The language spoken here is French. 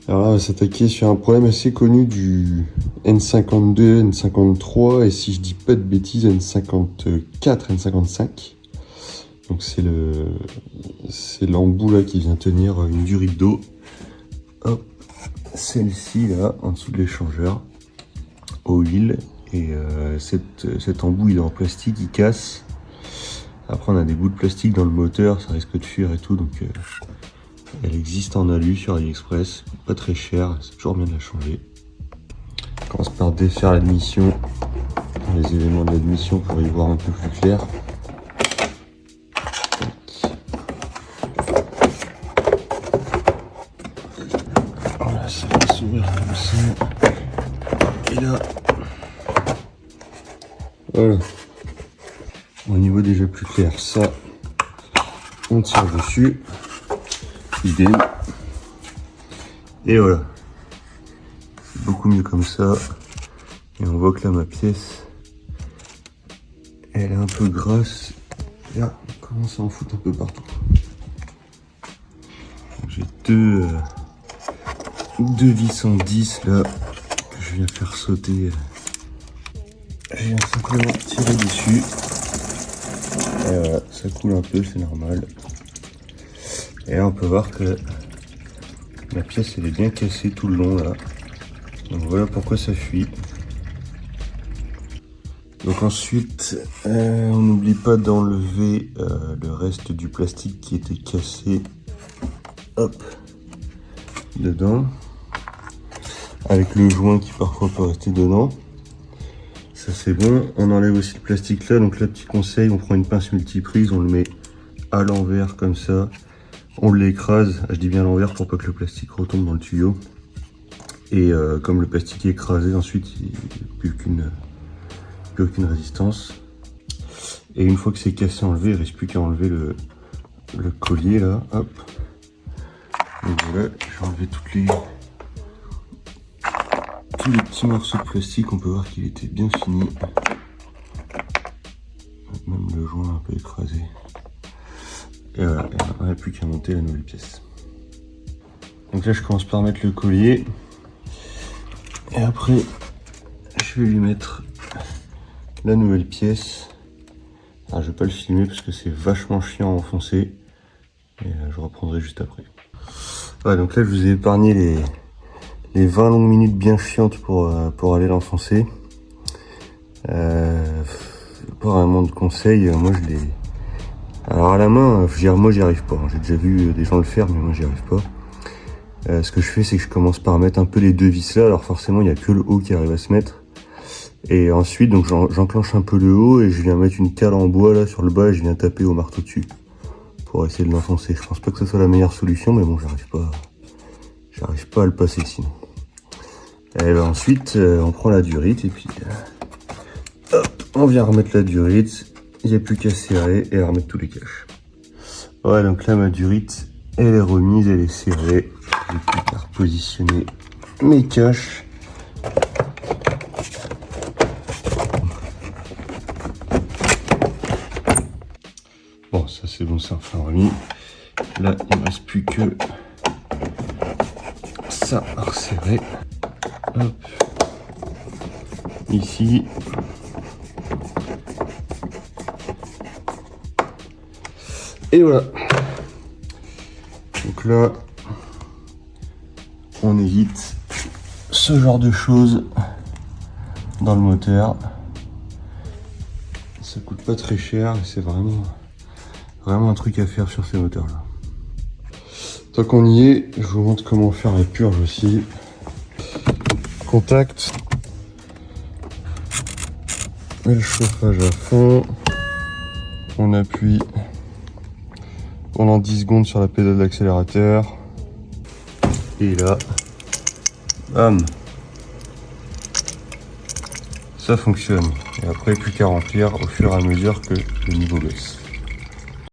Alors là, on va s'attaquer sur un problème assez connu du N52, N53 et si je dis pas de bêtises, N54, N55. Donc c'est l'embout là qui vient tenir une durite d'eau. Hop, celle-ci là, en dessous de l'échangeur, aux huiles. Et cet embout il est en plastique, il casse. Après on a des bouts de plastique dans le moteur, ça risque de fuir et tout, donc elle existe en alu sur AliExpress, pas très cher, c'est toujours bien de la changer. On commence par défaire l'admission, les éléments de l'admission pour y voir un peu plus clair. Voilà, ça va s'ouvrir comme ça. Et là, voilà. Au niveau déjà plus clair, ça, on tire dessus. Idem. Et voilà. C'est beaucoup mieux comme ça. Et on voit que là, ma pièce, elle est un peu grasse. Et là, on commence à en foutre un peu partout. J'ai deux vis en 10 là, que je viens faire sauter. Je viens simplement tirer dessus. Et voilà, ça coule un peu, c'est normal. Et là on peut voir que la pièce elle est bien cassée tout le long là. Donc voilà pourquoi ça fuit. Donc ensuite on n'oublie pas d'enlever le reste du plastique qui était cassé. Hop, dedans. Avec le joint qui parfois peut rester dedans. Ça c'est bon. On enlève aussi le plastique là. Donc là petit conseil, on prend une pince multiprise, on le met à l'envers comme ça. On l'écrase, je dis bien à l'envers pour pas que le plastique retombe dans le tuyau. Et comme le plastique est écrasé, ensuite il n'y a plus aucune résistance. Et une fois que c'est cassé, enlevé, il ne reste plus qu'à enlever le collier là. Hop. Donc voilà, j'ai enlevé tous les petits morceaux de plastique. On peut voir qu'il était bien fini. Même le joint un peu écrasé. Et voilà, on n'a plus qu'à monter la nouvelle pièce. Donc là je commence par mettre le collier. Et après je vais lui mettre la nouvelle pièce. Alors je vais pas le filmer parce que c'est vachement chiant à enfoncer. Et je reprendrai juste après. Voilà, donc là je vous ai épargné les 20 longues minutes bien chiantes pour aller l'enfoncer. Pas vraiment de conseils, moi je l'ai... Alors à la main, moi j'y arrive pas, j'ai déjà vu des gens le faire mais moi j'y arrive pas. Ce que je fais c'est que je commence par mettre un peu les deux vis là, alors forcément il n'y a que le haut qui arrive à se mettre. Et ensuite donc j'enclenche un peu le haut et je viens mettre une cale en bois là sur le bas et je viens taper au marteau dessus. Pour essayer de l'enfoncer. Je pense pas que ce soit la meilleure solution mais bon j'arrive pas à le passer sinon. Et ben ensuite on prend la durite et puis hop, on vient remettre la durite. Il n'y a plus qu'à serrer et à remettre tous les caches. Ouais, donc là ma durite elle est remise, elle est serrée. J'ai plus qu'à repositionner mes caches. Bon, ça c'est bon, c'est enfin remis. Là il ne reste plus que ça à resserrer. Hop. Ici. Et voilà. Donc là, on évite ce genre de choses dans le moteur. Ça coûte pas très cher, c'est vraiment un truc à faire sur ces moteurs là. Tant qu'on y est, je vous montre comment faire la purge aussi. Contact. Et le chauffage à fond. On appuie pendant 10 secondes sur la pédale d'accélérateur. Et là, bam, ça fonctionne. Et après, plus qu'à remplir au fur et à mesure que le niveau baisse.